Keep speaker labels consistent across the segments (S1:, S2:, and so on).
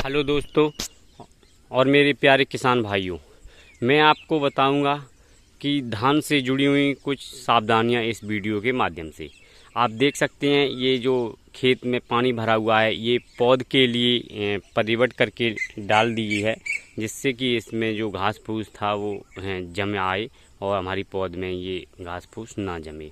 S1: Hello दोस्तों और मेरे प्यारे किसान भाइयों, मैं आपको बताऊंगा कि धान से जुड़ी हुई कुछ सावधानियां इस वीडियो के माध्यम से। आप देख सकते हैं ये जो खेत में पानी भरा हुआ है, ये पौध के लिए परिवर्त करके डाल दी है, जिससे कि इसमें जो घास फूस था वो जमे आए और हमारी पौध में ये घास फूस ना जमे।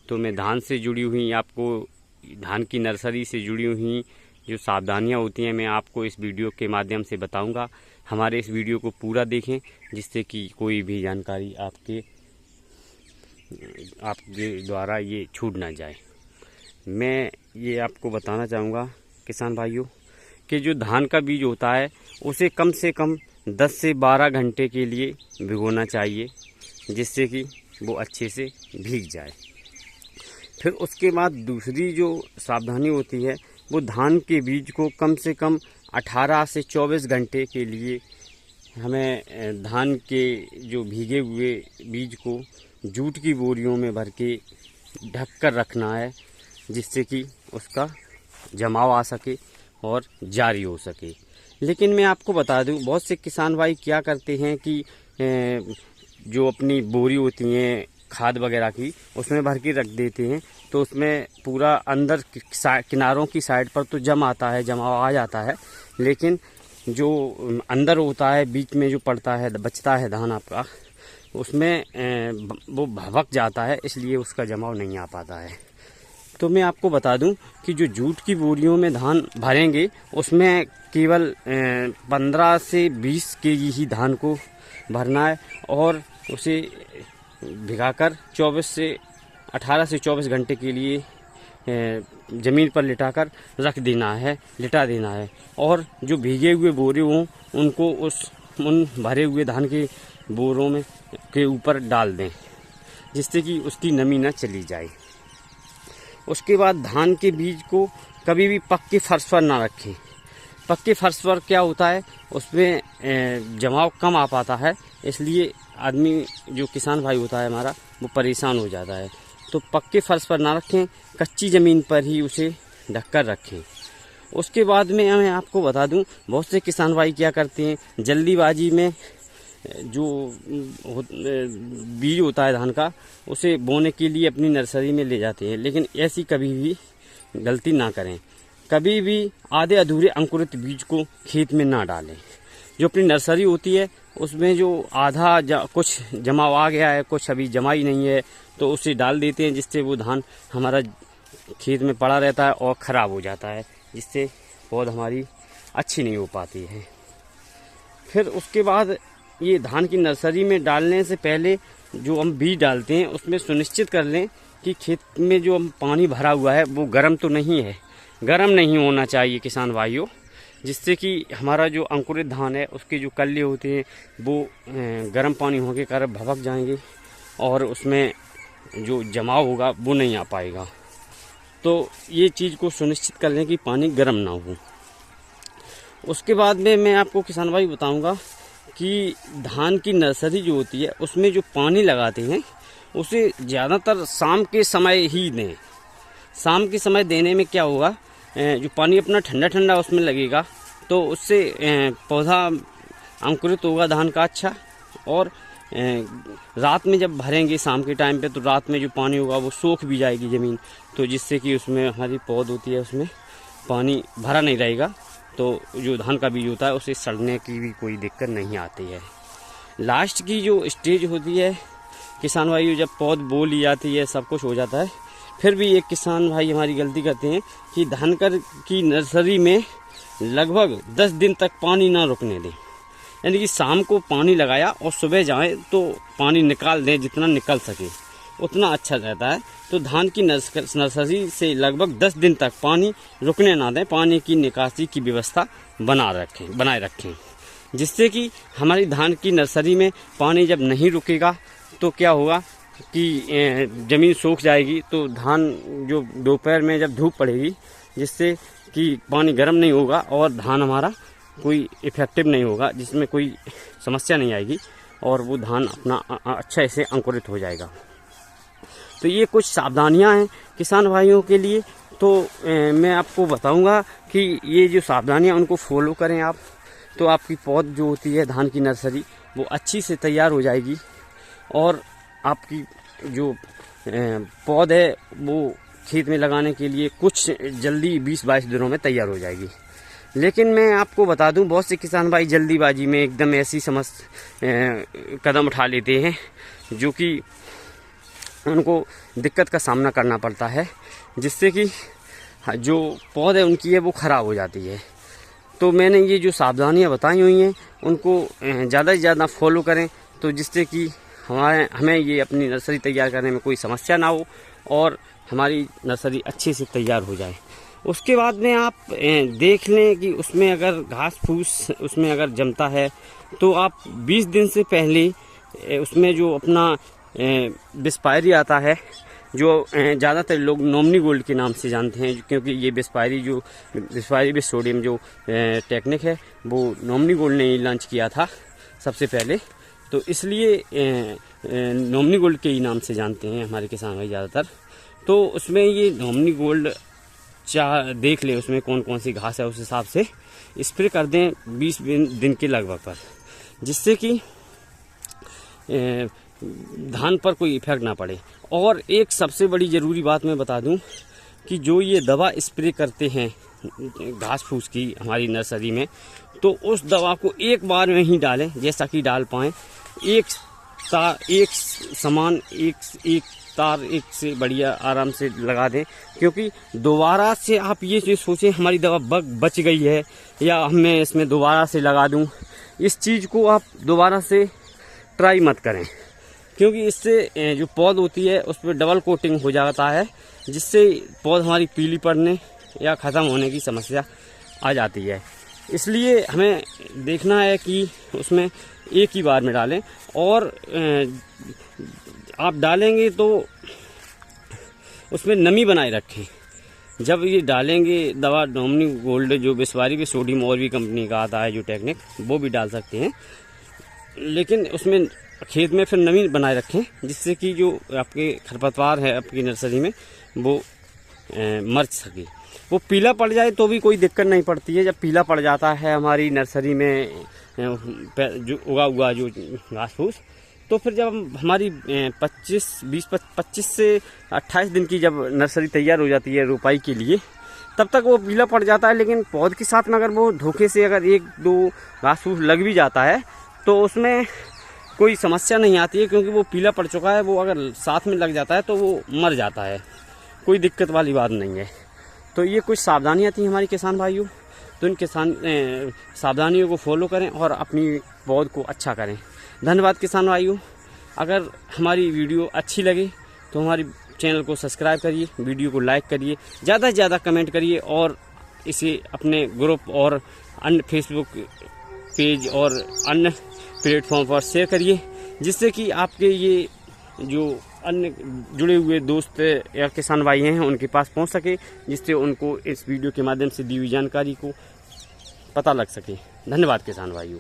S1: तो मैं धान से जुड़ी हुई आपको, धान की नर्सरी से जुड़ी हुई जो सावधानियां होती हैं, मैं आपको इस वीडियो के माध्यम से बताऊंगा। हमारे इस वीडियो को पूरा देखें, जिससे कि कोई भी जानकारी आपके द्वारा ये छूट ना जाए। मैं ये आपको बताना चाहूँगा किसान भाइयों कि जो धान का बीज होता है उसे कम से कम 10 से 12 घंटे के लिए भिगोना चाहिए, जिससे कि वो अच्छे से भीग जाए। फिर उसके बाद दूसरी जो सावधानी होती है, वो धान के बीज को कम से कम 18 से 24 घंटे के लिए हमें धान के जो भीगे हुए बीज को जूट की बोरियों में भर के ढक कर रखना है, जिससे कि उसका जमाव आ सके और जारी हो सके। लेकिन मैं आपको बता दूं, बहुत से किसान भाई क्या करते हैं कि जो अपनी बोरी होती हैं खाद वगैरह की, उसमें भर के रख देते हैं, तो उसमें पूरा अंदर किनारों की साइड पर तो जम आता है, जमाव आ जाता है, लेकिन जो अंदर होता है, बीच में जो पड़ता है, बचता है धान आपका, उसमें वो भभक जाता है, इसलिए उसका जमाव नहीं आ पाता है। तो मैं आपको बता दूं कि जो जूट की बोरियों में धान भरेंगे, उसमें केवल 15 से 20 केजी ही धान को भरना है और उसे भिगाकर 18 से 24 घंटे के लिए ज़मीन पर लिटा देना है। और जो भीगे हुए बोरे हों उनको उन भरे हुए धान के बोरों में के ऊपर डाल दें, जिससे कि उसकी नमी न चली जाए। उसके बाद धान के बीज को कभी भी पक्के फर्श पर ना रखें। पक्के फर्श पर क्या होता है, उसमें जमाव कम आ पाता है, इसलिए आदमी जो किसान भाई होता है हमारा, वो परेशान हो जाता है। तो पक्के फर्श पर ना रखें, कच्ची ज़मीन पर ही उसे ढककर रखें। उसके बाद में मैं आपको बता दूं, बहुत से किसान भाई क्या करते हैं, जल्दीबाजी में जो बीज होता है धान का, उसे बोने के लिए अपनी नर्सरी में ले जाते हैं, लेकिन ऐसी कभी भी गलती ना करें। कभी भी आधे अधूरे अंकुरित बीज को खेत में ना डालें। जो अपनी नर्सरी होती है उसमें जो कुछ जमाव आ गया है, कुछ अभी जमा ही नहीं है, तो उसे डाल देते हैं, जिससे वो धान हमारा खेत में पड़ा रहता है और ख़राब हो जाता है, जिससे पौध हमारी अच्छी नहीं हो पाती है। फिर उसके बाद ये धान की नर्सरी में डालने से पहले जो हम बीज डालते हैं, उसमें सुनिश्चित कर लें कि खेत में जो पानी भरा हुआ है वो गर्म तो नहीं है। गर्म नहीं होना चाहिए किसान भाइयों, जिससे कि हमारा जो अंकुरित धान है उसके जो कल्ले होते हैं वो गर्म पानी होने के कारण भभक जाएंगे और उसमें जो जमाव होगा वो नहीं आ पाएगा। तो ये चीज़ को सुनिश्चित कर लें कि पानी गर्म ना हो। उसके बाद में मैं आपको किसान भाई बताऊंगा कि धान की नर्सरी जो होती है उसमें जो पानी लगाते हैं उसे ज़्यादातर शाम के समय ही दें। शाम के समय देने में क्या होगा, जो पानी अपना ठंडा ठंडा उसमें लगेगा, तो उससे पौधा अंकुरित होगा धान का अच्छा। और रात में जब भरेंगे शाम के टाइम पे, तो रात में जो पानी होगा वो सूख भी जाएगी ज़मीन, तो जिससे कि उसमें हमारी पौध होती है उसमें पानी भरा नहीं रहेगा, तो जो धान का बीज होता है उसे सड़ने की भी कोई दिक्कत नहीं आती है। लास्ट की जो स्टेज होती है किसान भाई, जब पौध बो ली जाती है, सब कुछ हो जाता है, फिर भी एक किसान भाई हमारी गलती करते हैं कि धान की नर्सरी में लगभग 10 दिन तक पानी ना रुकने दें। यानी कि शाम को पानी लगाया और सुबह जाएं तो पानी निकाल दें, जितना निकल सके उतना अच्छा रहता है। तो धान की नर्सरी से लगभग 10 दिन तक पानी रुकने ना दें, पानी की निकासी की व्यवस्था बनाए रखें, जिससे कि हमारी धान की नर्सरी में पानी जब नहीं रुकेगा तो क्या होगा कि ज़मीन सूख जाएगी, तो धान जो दोपहर में जब धूप पड़ेगी, जिससे कि पानी गर्म नहीं होगा और धान हमारा कोई इफेक्टिव नहीं होगा, जिसमें कोई समस्या नहीं आएगी और वो धान अपना अच्छा से अंकुरित हो जाएगा। तो ये कुछ सावधानियां हैं किसान भाइयों के लिए। तो मैं आपको बताऊंगा कि ये जो सावधानियां उनको फॉलो करें आप, तो आपकी पौध जो होती है धान की नर्सरी वो अच्छी से तैयार हो जाएगी और आपकी जो पौध है वो खेत में लगाने के लिए कुछ जल्दी 20-22 दिनों में तैयार हो जाएगी। लेकिन मैं आपको बता दूं, बहुत से किसान भाई जल्दीबाजी में एकदम ऐसी कदम उठा लेते हैं जो कि उनको दिक्कत का सामना करना पड़ता है, जिससे कि जो पौध है उनकी है वो ख़राब हो जाती है। तो मैंने ये जो सावधानियां बताई हुई हैं उनको ज़्यादा से ज़्यादा फॉलो करें, तो जिससे कि हमें ये अपनी नर्सरी तैयार करने में कोई समस्या ना हो और हमारी नर्सरी अच्छे से तैयार हो जाए। उसके बाद में आप देख लें कि उसमें अगर घास फूस उसमें अगर जमता है तो आप 20 दिन से पहले उसमें जो अपना बिस्पायरी आता है, जो ज़्यादातर लोग नॉमिनी गोल्ड के नाम से जानते हैं, क्योंकि ये बिस्पायरी विद सोडियम जो टेक्निक है वो नॉमिनी गोल्ड ने लॉन्च किया था सबसे पहले, तो इसलिए नॉमिनी गोल्ड के ही नाम से जानते हैं हमारे किसान भाई ज़्यादातर। तो उसमें ये नॉमिनी गोल्ड देख ले उसमें कौन कौन सी घास है, उस हिसाब से स्प्रे कर दें 20 दिन के लगभग पर, जिससे कि धान पर कोई इफेक्ट ना पड़े। और एक सबसे बड़ी ज़रूरी बात मैं बता दूं कि जो ये दवा स्प्रे करते हैं घास फूस की हमारी नर्सरी में, तो उस दवा को एक बार में ही डालें, जैसा कि डाल पाएँ एक तार एक से बढ़िया आराम से लगा दें, क्योंकि दोबारा से आप ये चीज़ सोचें हमारी दवा बच गई है या मैं इसमें दोबारा से लगा दूं, इस चीज़ को आप दोबारा से ट्राई मत करें, क्योंकि इससे जो पौध होती है उस पर डबल कोटिंग हो जाता है, जिससे पौध हमारी पीली पड़ने या ख़त्म होने की समस्या आ जाती है। इसलिए हमें देखना है कि उसमें एक ही बार में डालें, और आप डालेंगे तो उसमें नमी बनाए रखें। जब ये डालेंगे दवा नॉमिनी गोल्ड जो बिस्पायरी विद सोडियम और भी कंपनी का आता है जो टेक्निक, वो भी डाल सकते हैं, लेकिन उसमें खेत में फिर नमी बनाए रखें, जिससे कि जो आपके खरपतवार है आपकी नर्सरी में वो मर सके। वो पीला पड़ जाए तो भी कोई दिक्कत नहीं पड़ती है। जब पीला पड़ जाता है हमारी नर्सरी में जो उगा हुआ जो घास फूस, तो फिर जब हमारी 25 से 28 दिन की जब नर्सरी तैयार हो जाती है रोपाई के लिए, तब तक वो पीला पड़ जाता है। लेकिन पौध के साथ में अगर वो धोखे से अगर 1-2 घास फूस लग भी जाता है तो उसमें कोई समस्या नहीं आती है, क्योंकि वो पीला पड़ चुका है। वो अगर साथ में लग जाता है तो वो मर जाता है, कोई दिक्कत वाली बात नहीं है। तो ये कुछ सावधानियाँ थी हमारी किसान भाइयों, तो इन सावधानियों को फॉलो करें और अपनी पौध को अच्छा करें। धन्यवाद किसान भाइयों। अगर हमारी वीडियो अच्छी लगे तो हमारी चैनल को सब्सक्राइब करिए, वीडियो को लाइक करिए, ज़्यादा से ज़्यादा कमेंट करिए और इसे अपने ग्रुप और अन्य फेसबुक पेज और अन्य प्लेटफॉर्म पर शेयर करिए, जिससे कि आपके ये जो अन्य जुड़े हुए दोस्त या किसान भाई हैं उनके पास पहुंच सके, जिससे उनको इस वीडियो के माध्यम से दी हुई जानकारी को पता लग सके। धन्यवाद किसान भाइयों।